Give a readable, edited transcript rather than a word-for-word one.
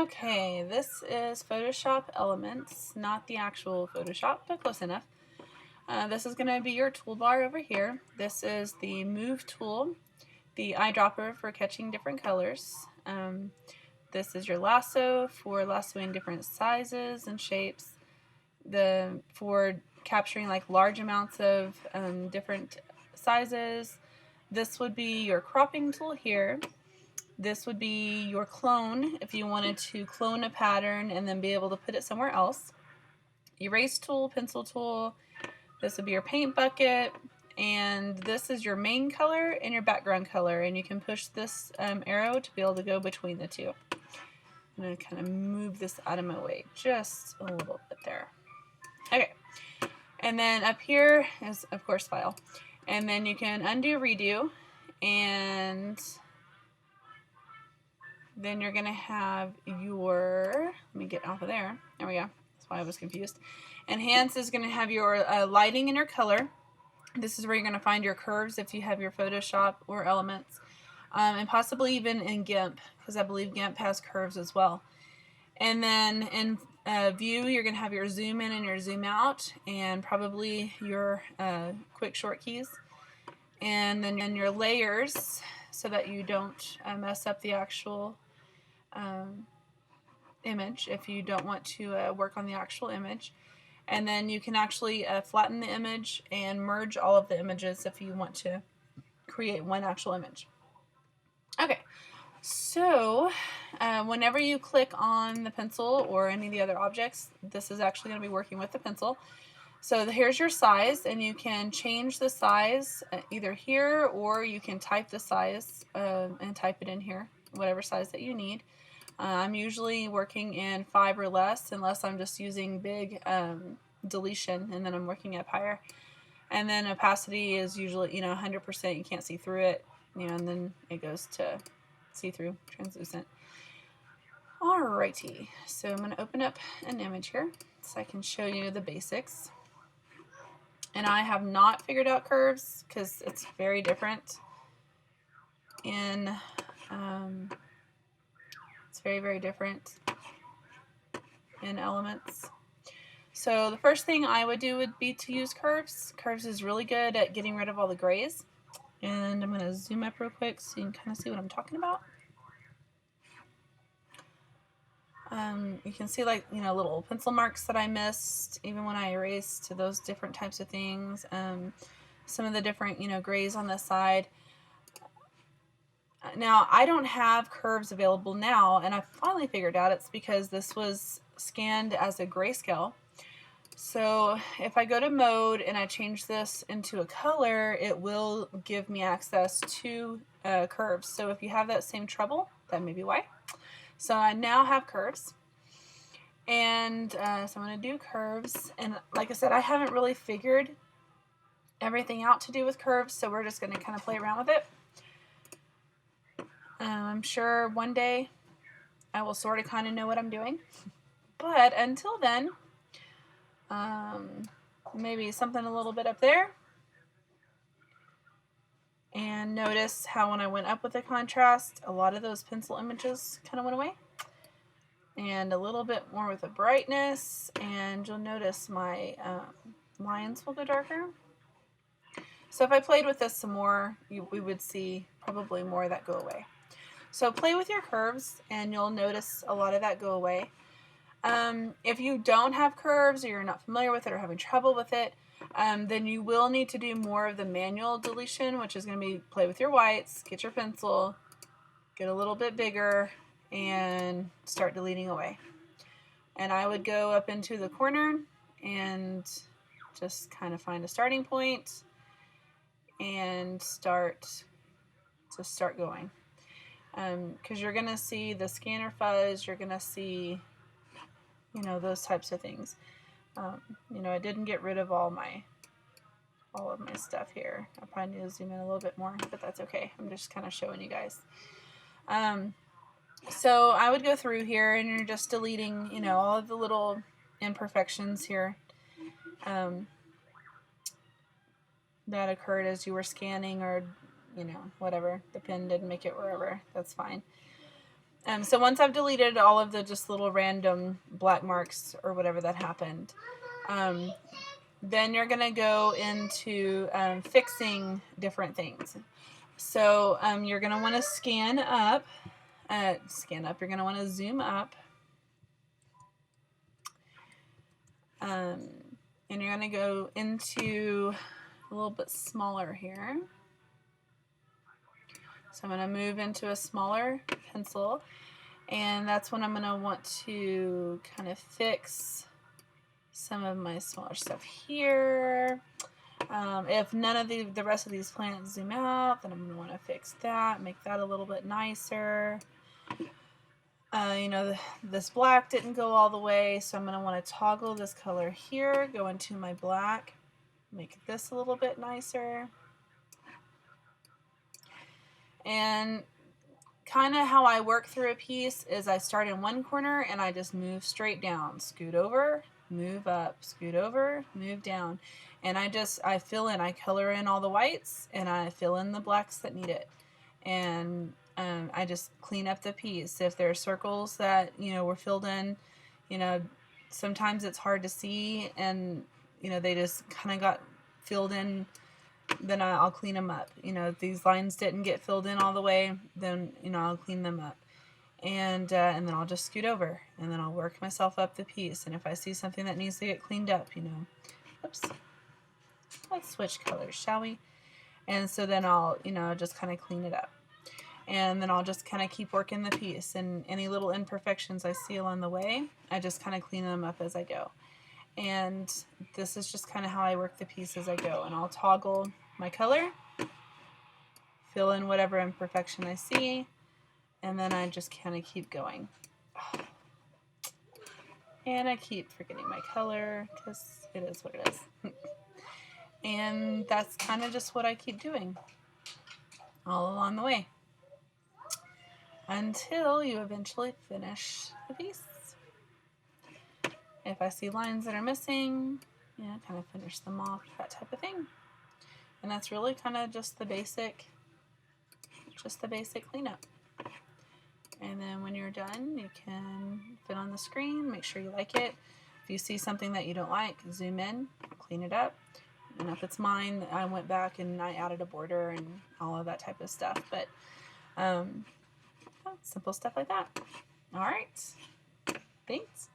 Okay, this is Photoshop Elements, not the actual Photoshop, but close enough. This is going to be your toolbar over here. This is the Move tool, the eyedropper for catching different colors. This is your lasso for lassoing different sizes and shapes. For capturing like large amounts of different sizes. This would be your cropping tool here. This would be your clone if you wanted to clone a pattern and then be able to put it somewhere else. Erase tool, pencil tool. This would be your paint bucket. And this is your main color and your background color. And you can push this arrow to be able to go between the two. I'm going to kind of move this out of my way just a little bit there. Okay. And then up here is, of course, file. And then you can undo, redo, and then you're going to have your, let me get off of there. There we go. That's why I was confused. Enhance is going to have your lighting and your color. This is where you're going to find your curves if you have your Photoshop or Elements. And possibly even in GIMP, because I believe GIMP has curves as well. And then in View, you're going to have your zoom in and your zoom out, and probably your quick short keys. And then your layers, so that you don't mess up the actual image if you don't want to work on the actual image. And then you can actually flatten the image and merge all of the images if you want to create one actual image. Okay, so whenever you click on the pencil or any of the other objects, this is actually going to be working with the pencil. So here's your size, and you can change the size either here, or you can type the size and type it in here, whatever size that you need. I'm usually working in 5 or less, unless I'm just using big deletion, and then I'm working up higher. And then opacity is usually 100%. You can't see through it, and then it goes to see-through, translucent. Alrighty, so I'm going to open up an image here so I can show you the basics. And I have not figured out curves because it's very different in it's very different in Elements. So the first thing I would do would be to use curves. Curves is really good at getting rid of all the grays. And I'm going to zoom up real quick so you can kind of see what I'm talking about. You can see little pencil marks that I missed even when I erased those different types of things. Some of the different grays on the side. Now I don't have curves available now, and I finally figured out it's because this was scanned as a grayscale. So if I go to mode and I change this into a color, it will give me access to curves. So if you have that same trouble, that may be why. So I now have curves, and so I'm going to do curves, and like I said, I haven't really figured everything out to do with curves, so we're just going to kind of play around with it. I'm sure one day I will sort of kind of know what I'm doing, but until then, maybe something a little bit up there. And notice how when I went up with the contrast, a lot of those pencil images kind of went away. And a little bit more with the brightness, and you'll notice my lines will go darker. So if I played with this some more, we would see probably more of that go away. So play with your curves, and you'll notice a lot of that go away. If you don't have curves, or you're not familiar with it, or having trouble with it, then you will need to do more of the manual deletion, which is going to be play with your whites, get your pencil, get a little bit bigger, and start deleting away. And I would go up into the corner and just kind of find a starting point and start going. Because you're going to see the scanner fuzz, you're going to see those types of things. I didn't get rid of all of my stuff here. I probably need to zoom in a little bit more, but that's okay. I'm just kind of showing you guys. So I would go through here, and you're just deleting, all of the little imperfections here that occurred as you were scanning, or whatever. The pen didn't make it wherever. That's fine. So once I've deleted all of the just little random black marks or whatever that happened, then you're going to go into fixing different things. So you're going to want to scan up. You're going to want to zoom up. And you're going to go into a little bit smaller here. So I'm going to move into a smaller pencil, and that's when I'm going to want to kind of fix some of my smaller stuff here. If none of the rest of these plants zoom out, then I'm going to want to fix that, make that a little bit nicer. This black didn't go all the way, so I'm going to want to toggle this color here, go into my black, make this a little bit nicer. And kind of how I work through a piece is I start in one corner and I just move straight down, scoot over, move up, scoot over, move down. And I fill in, I color in all the whites and I fill in the blacks that need it. And I just clean up the piece. If there are circles that, were filled in, sometimes it's hard to see and, they just kind of got filled in, then I'll clean them up. If these lines didn't get filled in all the way, then, I'll clean them up. And then I'll just scoot over and then I'll work myself up the piece. And if I see something that needs to get cleaned up, oops, let's switch colors, shall we? And so then I'll, just kind of clean it up. And then I'll just kind of keep working the piece, and any little imperfections I see along the way, I just kind of clean them up as I go. And this is just kind of how I work the piece as I go. And I'll toggle my color, fill in whatever imperfection I see, and then I just kind of keep going. And I keep forgetting my color because it is what it is. And that's kind of just what I keep doing all along the way until you eventually finish the piece. If I see lines that are missing, kind of finish them off, that type of thing. And that's really kind of just the basic cleanup. And then when you're done, you can fit on the screen, make sure you like it. If you see something that you don't like, zoom in, clean it up. And if it's mine, I went back and I added a border and all of that type of stuff. But simple stuff like that. All right. Thanks.